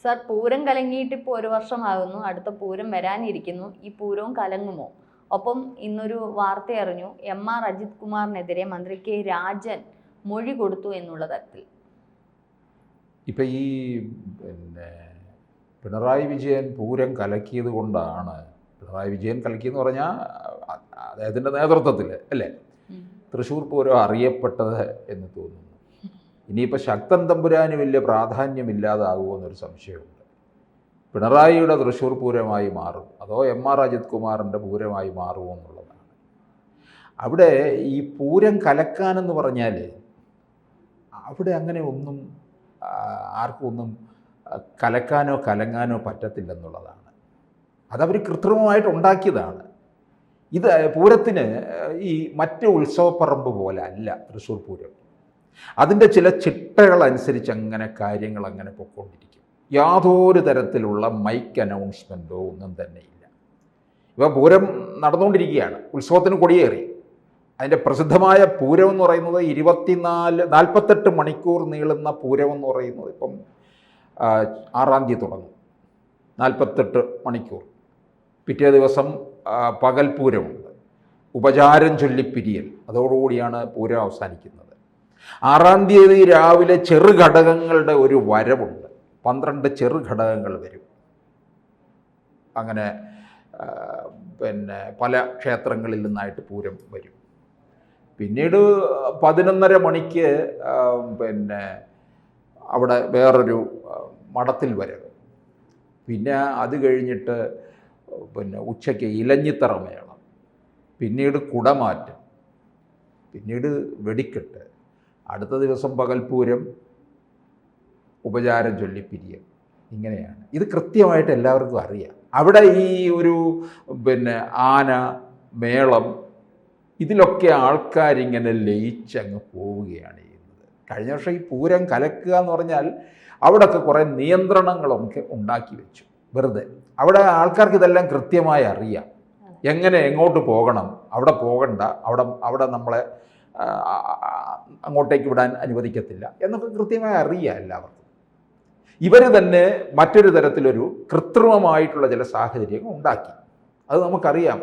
Sir, Pooram കലങ്ങിയിട്ട് ഇപ്പോൾ 1 വർഷമാകുന്നു. അടുത്ത പൂരം വരാനിരിക്കുന്നു. ഈ പൂരവും കലങ്ങുമോ? ഒപ്പം ഇന്നൊരു വാർത്ത അറിഞ്ഞു, എം.ആർ. അജിത് കുമാറിനെതിരെ മന്ത്രി കെ രാജൻ മൊഴി കൊടുത്തു എന്നുള്ള തരത്തിൽ. ഇപ്പം ഈ പിണറായി വിജയൻ പൂരം കലക്കിയത് കൊണ്ടാണ്, പിണറായി വിജയൻ കലക്കിയെന്ന് പറഞ്ഞാൽ അദ്ദേഹത്തിൻ്റെ നേതൃത്വത്തിൽ അല്ലേ തൃശ്ശൂർ പൂരം അറിയപ്പെട്ടത് എന്ന് തോന്നുന്നു. ഇനിയിപ്പോൾ ശക്തൻ തമ്പുരാന് വലിയ പ്രാധാന്യമില്ലാതാകുമെന്നൊരു സംശയമുണ്ട്. പിണറായിയുടെ തൃശ്ശൂർ പൂരമായി മാറും അതോ എം.ആർ. അജിത് കുമാറിൻ്റെ പൂരമായി മാറുമോ എന്നുള്ളതാണ്. അവിടെ ഈ പൂരം കലക്കാനെന്ന് പറഞ്ഞാൽ അവിടെ അങ്ങനെ ഒന്നും ആർക്കും ഒന്നും കലക്കാനോ കലങ്ങാനോ പറ്റത്തില്ലെന്നുള്ളതാണ്. അതവർ കൃത്രിമമായിട്ട് ഉണ്ടാക്കിയതാണ്. ഇത് പൂരത്തിന് ഈ മറ്റ് ഉത്സവപ്പറമ്പ് പോലെ അല്ല തൃശ്ശൂർ പൂരം. അതിൻ്റെ ചില ചിട്ടകളനുസരിച്ച് അങ്ങനെ കാര്യങ്ങൾ അങ്ങനെ പൊയ്ക്കൊണ്ടിരിക്കും. യാതൊരു തരത്തിലുള്ള മൈക്ക് അനൗൺസ്മെൻറ്റോ ഒന്നും തന്നെയില്ല. ഇവ പൂരം നടന്നുകൊണ്ടിരിക്കുകയാണ്, ഉത്സവത്തിന് കൊടിയേറി. അതിൻ്റെ പ്രസിദ്ധമായ പൂരം എന്ന് പറയുന്നത് 48 മണിക്കൂർ നീളുന്ന പൂരം എന്ന് പറയുന്നത് ഇപ്പം 6-ാം തീയതി തുടങ്ങും. 48 മണിക്കൂർ. പിറ്റേ ദിവസം പകൽ പൂരമുണ്ട്, ഉപചാരം ചൊല്ലിപ്പിരിയൽ, അതോടുകൂടിയാണ് പൂരം അവസാനിക്കുന്നത്. 6-ാം തീയതി രാവിലെ ചെറുഘടകങ്ങളുടെ ഒരു വരവുണ്ട്. 12 ചെറുഘടകങ്ങൾ വരും. അങ്ങനെ പല ക്ഷേത്രങ്ങളിൽ നിന്നായിട്ട് പൂരം വരും. പിന്നീട് 11:30 മണിക്ക് അവിടെ വേറൊരു മഠത്തിൽ വരവ്. പിന്നെ അത് കഴിഞ്ഞിട്ട് ഉച്ചയ്ക്ക് ഇലഞ്ഞിത്തറ മേളം, പിന്നീട് കുടമാറ്റം, പിന്നീട് വെടിക്കെട്ട്, അടുത്ത ദിവസം പകൽപൂരം, ഉപചാരം ചൊല്ലിപ്പിരിയൽ. ഇങ്ങനെയാണ്. ഇത് കൃത്യമായിട്ട് എല്ലാവർക്കും അറിയാം. അവിടെ ഈ ഒരു ആന മേളം ഇതിലൊക്കെ ആൾക്കാരിങ്ങനെ ലയിച്ചങ്ങ് പോവുകയാണ് ചെയ്യുന്നത്. കഴിഞ്ഞ വർഷം ഈ പൂരം കലക്കുക എന്ന് പറഞ്ഞാൽ അവിടെയൊക്കെ കുറേ നിയന്ത്രണങ്ങളൊക്കെ ഉണ്ടാക്കി വെച്ചു വെറുതെ. അവിടെ ആൾക്കാർക്ക് ഇതെല്ലാം കൃത്യമായി അറിയാം. എങ്ങനെ എങ്ങോട്ട് പോകണം, അവിടെ പോകണ്ട, അവിടെ നമ്മളെ അങ്ങോട്ടേക്ക് വിടാൻ അനുവദിക്കത്തില്ല എന്നൊക്കെ കൃത്യമായി അറിയാം എല്ലാവർക്കും. ഇവർ തന്നെ മറ്റൊരു തരത്തിലൊരു കൃത്രിമമായിട്ടുള്ള ചില സാഹചര്യങ്ങൾ ഉണ്ടാക്കി. അത് നമുക്കറിയാം.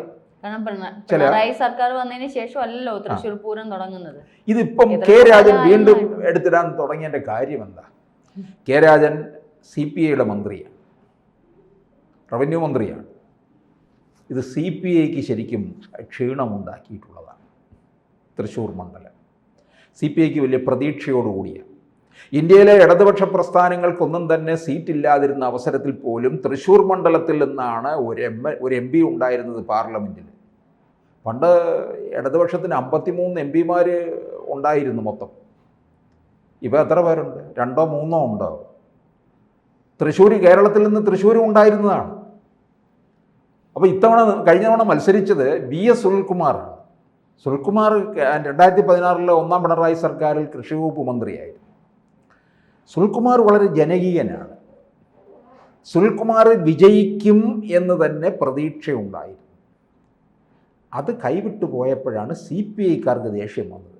പിണറായി സർക്കാർ വന്നതിന് ശേഷം അല്ലല്ലോ തൃശ്ശൂർ പൂരം തുടങ്ങുന്നത്. ഇതിപ്പം കെ രാജൻ വീണ്ടും എടുത്തിടാൻ തുടങ്ങിയതിൻ്റെ കാര്യം എന്താ? കെ രാജൻ CPIയുടെ മന്ത്രിയാണ്, റവന്യൂ മന്ത്രിയാണ്. ഇത് CPIക്ക് ശരിക്കും ക്ഷീണമുണ്ടാക്കിയിട്ടുള്ളതാണ്. തൃശ്ശൂർ മണ്ഡലം CPIക്ക് വലിയ പ്രതീക്ഷയോടുകൂടിയാണ്. ഇന്ത്യയിലെ ഇടതുപക്ഷ പ്രസ്ഥാനങ്ങൾക്കൊന്നും തന്നെ സീറ്റില്ലാതിരുന്ന അവസരത്തിൽ പോലും തൃശ്ശൂർ മണ്ഡലത്തിൽ നിന്നാണ് ഒരു MP ഉണ്ടായിരുന്നത് പാർലമെൻറ്റിൽ. പണ്ട് ഇടതുപക്ഷത്തിന് 53 MP ഉണ്ടായിരുന്നു മൊത്തം. ഇപ്പോൾ എത്ര പേരുണ്ട്? 2 or 3 ഉണ്ടോ? തൃശ്ശൂർ, കേരളത്തിൽ നിന്ന് തൃശ്ശൂരും ഉണ്ടായിരുന്നതാണ്. അപ്പോൾ കഴിഞ്ഞ തവണ മത്സരിച്ചത് VS സുനിൽകുമാറാണ്. സുനിൽകുമാർ 2016 1-ാം പിണറായി സർക്കാരിൽ കൃഷി വകുപ്പ് മന്ത്രിയായിരുന്നു. സുനിൽകുമാർ വളരെ ജനകീയനാണ്. സുനിൽകുമാർ വിജയിക്കും എന്ന് തന്നെ പ്രതീക്ഷയുണ്ടായിരുന്നു. അത് കൈവിട്ടു പോയപ്പോഴാണ് CPIക്കാർക്ക് ദേഷ്യം വന്നത്.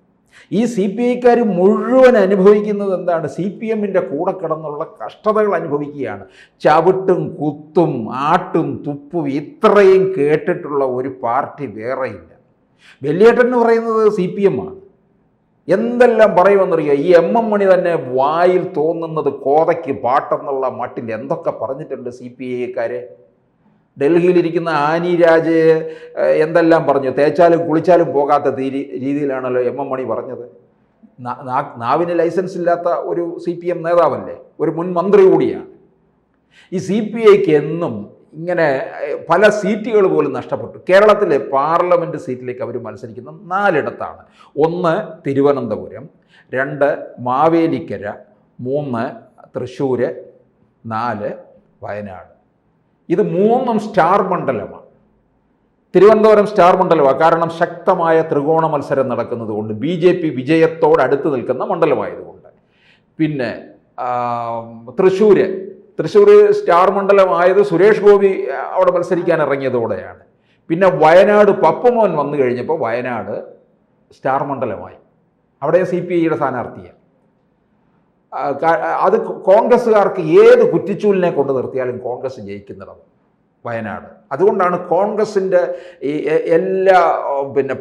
ഈ CPIക്കാർ മുഴുവൻ അനുഭവിക്കുന്നത് എന്താണ്? CPMൻ്റെ കൂടെ കിടന്നുള്ള കഷ്ടതകൾ അനുഭവിക്കുകയാണ്. ചവിട്ടും കുത്തും ആട്ടും തുപ്പും ഇത്രയും കേട്ടിട്ടുള്ള ഒരു പാർട്ടി വേറെയില്ല. വലിയേട്ടൻ എന്ന് പറയുന്നത് CPM ആണ്. എന്തെല്ലാം പറയുമെന്നറിയുക. ഈ MM മണി തന്നെ വായിൽ തോന്നുന്നത് കോതയ്ക്ക് പാട്ടെന്നുള്ള മട്ടിൽ എന്തൊക്കെ പറഞ്ഞിട്ടുണ്ട് CPIക്കാരെ. ഡൽഹിയിലിരിക്കുന്ന ആനി രാജ് എന്തെല്ലാം പറഞ്ഞു. തേച്ചാലും കുളിച്ചാലും പോകാത്ത രീതിയിലാണല്ലോ MM മണി പറഞ്ഞത്. നാവിന് ലൈസൻസ് ഇല്ലാത്ത ഒരു CPM നേതാവല്ലേ, ഒരു മുൻ മന്ത്രി കൂടിയാണ്. ഈ CPIക്ക് എന്നും ഇങ്ങനെ പല സീറ്റുകൾ പോലും നഷ്ടപ്പെട്ടു. കേരളത്തിലെ പാർലമെൻറ്റ് സീറ്റിലേക്ക് അവർ മത്സരിക്കുന്ന 4 1 തിരുവനന്തപുരം, 2 മാവേലിക്കര, 3 തൃശ്ശൂർ, 4 വയനാട്. ഇത് 3ഉം സ്റ്റാർ മണ്ഡലമാണ്. തിരുവനന്തപുരം സ്റ്റാർ മണ്ഡലമാണ്. കാരണം ശക്തമായ ത്രികോണ മത്സരം നടക്കുന്നത് കൊണ്ട്, BJP വിജയത്തോടടുത്ത് നിൽക്കുന്ന മണ്ഡലമായതുകൊണ്ട്. പിന്നെ തൃശ്ശൂർ സ്റ്റാർ മണ്ഡലമായത് സുരേഷ് ഗോപി അവിടെ മത്സരിക്കാൻ ഇറങ്ങിയതോടെയാണ്. പിന്നെ വയനാട് പപ്പുമോൻ വന്നു കഴിഞ്ഞപ്പോൾ വയനാട് സ്റ്റാർ മണ്ഡലമായി. അവിടെ CPIയുടെ സ്ഥാനാർത്ഥിയാണ്. അത് കോൺഗ്രസ്സുകാർക്ക് ഏത് കുറ്റിച്ചൂലിനെ കൊണ്ട് നിർത്തിയാലും കോൺഗ്രസ് ജയിക്കുന്നിടം വയനാട്. അതുകൊണ്ടാണ് കോൺഗ്രസിൻ്റെ ഈ എല്ലാ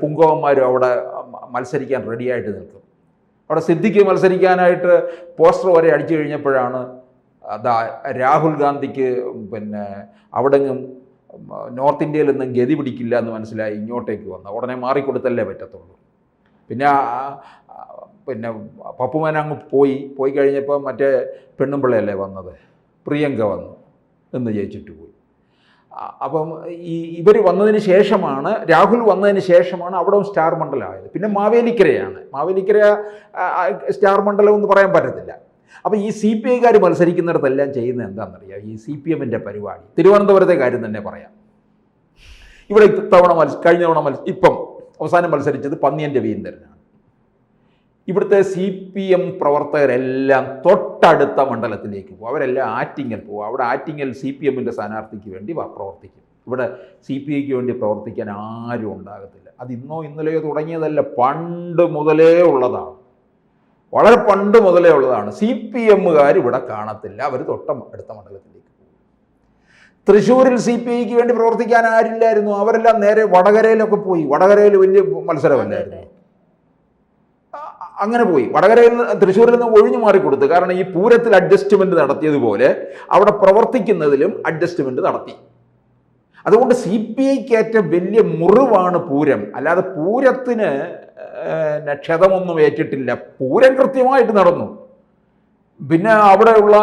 പുങ്കവന്മാരും അവിടെ മത്സരിക്കാൻ റെഡിയായിട്ട് നിൽക്കും. അവിടെ സിദ്ദിഖ് മത്സരിക്കാനായിട്ട് പോസ്റ്റർ വരെ അടിച്ചു കഴിഞ്ഞപ്പോഴാണ് രാഹുൽ ഗാന്ധിക്ക് അവിടെങ്ങും നോർത്ത് ഇന്ത്യയിൽ നിന്നും ഗതി പിടിക്കില്ല എന്ന് മനസ്സിലായി ഇങ്ങോട്ടേക്ക് വന്ന ഉടനെ മാറിക്കൊടുത്തല്ലേ പറ്റത്തുള്ളൂ. പിന്നെ പപ്പുമാൻ അങ്ങ് പോയി കഴിഞ്ഞപ്പോൾ മറ്റേ പെണ്ണുമ്പിള്ളയല്ലേ വന്നത്, പ്രിയങ്ക വന്നു എന്ന് ജയിച്ചിട്ട് പോയി. അപ്പം ഇവർ വന്നതിന് ശേഷമാണ്, രാഹുൽ വന്നതിന് ശേഷമാണ് അവിടെ സ്റ്റാർ മണ്ഡലമായത്. പിന്നെ മാവേലിക്കര സ്റ്റാർ മണ്ഡലം എന്ന് പറയാൻ പറ്റത്തില്ല. അപ്പോൾ ഈ CPI മത്സരിക്കുന്നിടത്തെല്ലാം ചെയ്യുന്നത് എന്താണെന്നറിയാം, ഈ CPMൻ്റെ പരിപാടി. തിരുവനന്തപുരത്തെ കാര്യം തന്നെ പറയാം. ഇവിടെ കഴിഞ്ഞ തവണ ഇപ്പം അവസാനം മത്സരിച്ചത് പന്നിയൻ രവീന്ദ്രനാണ്. ഇവിടുത്തെ CPM പ്രവർത്തകരെല്ലാം തൊട്ടടുത്ത മണ്ഡലത്തിലേക്ക് പോകും. അവരെല്ലാം ആറ്റിങ്ങൽ പോകും. അവിടെ ആറ്റിങ്ങൽ CPMൻ്റെ സ്ഥാനാർത്ഥിക്ക് വേണ്ടി പ്രവർത്തിക്കും. ഇവിടെ CPIക്ക് വേണ്ടി പ്രവർത്തിക്കാൻ ആരും ഉണ്ടാകത്തില്ല. അത് ഇന്നോ ഇന്നലെയോ തുടങ്ങിയതല്ല, പണ്ട് മുതലേ ഉള്ളതാണ്, വളരെ പണ്ട് മുതലേ ഉള്ളതാണ്. CPMകാർ ഇവിടെ കാണത്തില്ല, അവർ തൊട്ടടുത്ത മണ്ഡലത്തിലേക്ക് പോകും. തൃശ്ശൂരിൽ CPIക്ക് വേണ്ടി പ്രവർത്തിക്കാൻ ആരില്ലായിരുന്നു, അവരെല്ലാം നേരെ വടകരയിലൊക്കെ പോയി. വടകരയിൽ വലിയ മത്സരമല്ലായിരുന്നു, അങ്ങനെ പോയി. വടകരയിൽ നിന്ന് തൃശ്ശൂരിൽ നിന്ന് ഒഴിഞ്ഞു മാറിക്കൊടുത്തു. കാരണം ഈ പൂരത്തിൽ അഡ്ജസ്റ്റ്മെൻറ്റ് നടത്തിയതുപോലെ അവിടെ പ്രവർത്തിക്കുന്നതിലും അഡ്ജസ്റ്റ്മെൻറ്റ് നടത്തി. അതുകൊണ്ട് CPIക്ക് ഏറ്റവും വലിയ മുറിവാണ് പൂരം. അല്ലാതെ പൂരത്തിന് ക്ഷതമൊന്നും ഏറ്റിട്ടില്ല. പൂരം കൃത്യമായിട്ട് നടന്നു. പിന്നെ അവിടെയുള്ള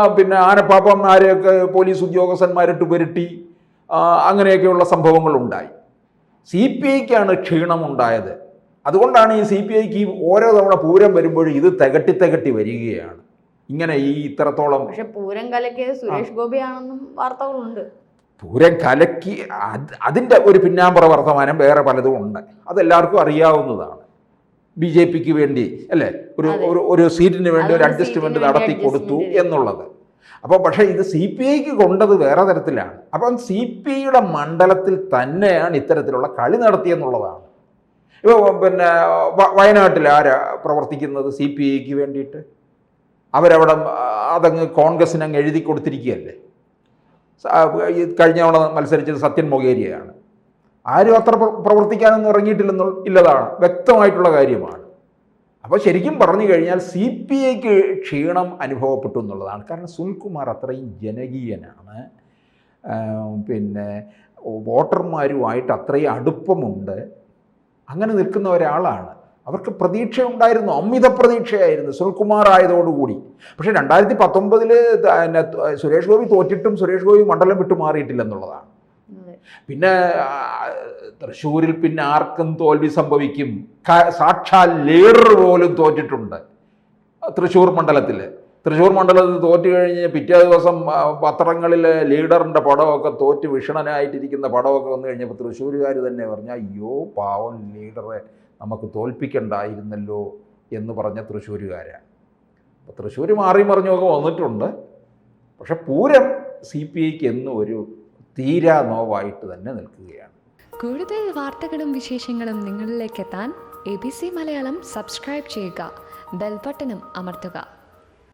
ആനപ്പാപ്പന്മാരെയൊക്കെ പോലീസ് ഉദ്യോഗസ്ഥന്മാരിട്ട് പുരട്ടി അങ്ങനെയൊക്കെയുള്ള സംഭവങ്ങളുണ്ടായി. CPIക്കാണ് ക്ഷീണമുണ്ടായത്. അതുകൊണ്ടാണ് ഈ CPIക്ക് ഓരോ തവണ പൂരം വരുമ്പോഴും ഇത് തികട്ടി വരികയാണ്. ഇങ്ങനെ ഈ ഇത്രത്തോളം. പക്ഷെ പൂരം കലക്കിയത് സുരേഷ് ഗോപിയാണെന്നും വാർത്തകളുണ്ട്. പൂരം കലക്കി അതിൻ്റെ ഒരു പിന്നാമ്പുറ വർത്തമാനം വേറെ പലതും ഉണ്ട്. അതെല്ലാവർക്കും അറിയാവുന്നതാണ്. BJPക്ക് വേണ്ടി അല്ലേ ഒരു സീറ്റിന് വേണ്ടി ഒരു അഡ്ജസ്റ്റ്മെൻറ്റ് നടത്തി കൊടുത്തു എന്നുള്ളത്. അപ്പോൾ പക്ഷേ ഇത് CPIക്ക് കൊണ്ടത് വേറെ തരത്തിലാണ്. അപ്പം CPIയുടെ മണ്ഡലത്തിൽ തന്നെയാണ് ഇത്തരത്തിലുള്ള കളി നടത്തിയെന്നുള്ളതാണ്. ഇപ്പോൾ വയനാട്ടിൽ ആരാ പ്രവർത്തിക്കുന്നത് CPIക്ക് വേണ്ടിയിട്ട്? അവരവിടെ അതങ്ങ് കോൺഗ്രസിന് അങ്ങ് എഴുതി കൊടുത്തിരിക്കുകയല്ലേ. കഴിഞ്ഞ തവണ മത്സരിച്ചത് സത്യൻ മൊകേരിയാണ്. ആരും അത്ര പ്രവർത്തിക്കാനൊന്നും ഇറങ്ങിയിട്ടില്ലെന്നുള്ളതാണ് വ്യക്തമായിട്ടുള്ള കാര്യമാണ്. അപ്പോൾ ശരിക്കും പറഞ്ഞു കഴിഞ്ഞാൽ CPIക്ക് ക്ഷീണം അനുഭവപ്പെട്ടു എന്നുള്ളതാണ്. കാരണം സുനിൽകുമാർ അത്രയും ജനകീയനാണ്, വോട്ടർമാരുമായിട്ട് അത്രയും അടുപ്പമുണ്ട്. അങ്ങനെ നിൽക്കുന്ന ഒരാളാണ്. അവർക്ക് പ്രതീക്ഷ ഉണ്ടായിരുന്നു, അമിത പ്രതീക്ഷയായിരുന്നു സുനിൽകുമാർ ആയതോടുകൂടി. പക്ഷേ 2019 സുരേഷ് ഗോപി തോറ്റിട്ടും സുരേഷ് ഗോപി മണ്ഡലം വിട്ടു മാറിയിട്ടില്ലെന്നുള്ളതാണ്. പിന്നെ തൃശ്ശൂരിൽ പിന്നെ ആർക്കും തോൽവി സംഭവിക്കും. സാക്ഷാൽ ലീഡർ പോലും തോറ്റിട്ടുണ്ട് തൃശ്ശൂർ മണ്ഡലത്തിൽ. തോറ്റു കഴിഞ്ഞ് പിറ്റേ ദിവസം പത്രങ്ങളിൽ ലീഡറിൻ്റെ പടമൊക്കെ തോറ്റ് വിഷണനായിട്ടിരിക്കുന്ന പടമൊക്കെ വന്നു കഴിഞ്ഞപ്പോൾ തൃശ്ശൂരുകാർ തന്നെ പറഞ്ഞ അയ്യോ പാവം ലീഡറെ നമുക്ക് തോൽപ്പിക്കണ്ടായിരുന്നല്ലോ എന്ന് പറഞ്ഞ തൃശ്ശൂരുകാരാണ്. അപ്പോൾ തൃശ്ശൂർ മാറി മറിഞ്ഞൊക്കെ വന്നിട്ടുണ്ട്. പക്ഷെ പൂരം CPIക്ക് എന്നും ഒരു തീരാ നോവായിട്ട് തന്നെ നിൽക്കുകയാണ്. കൂടുതൽ വാർത്തകളും വിശേഷങ്ങളും നിങ്ങളിലേക്ക് എത്താൻ ABC മലയാളം സബ്സ്ക്രൈബ് ചെയ്യുക, ബെൽ ബട്ടണും അമർത്തുക.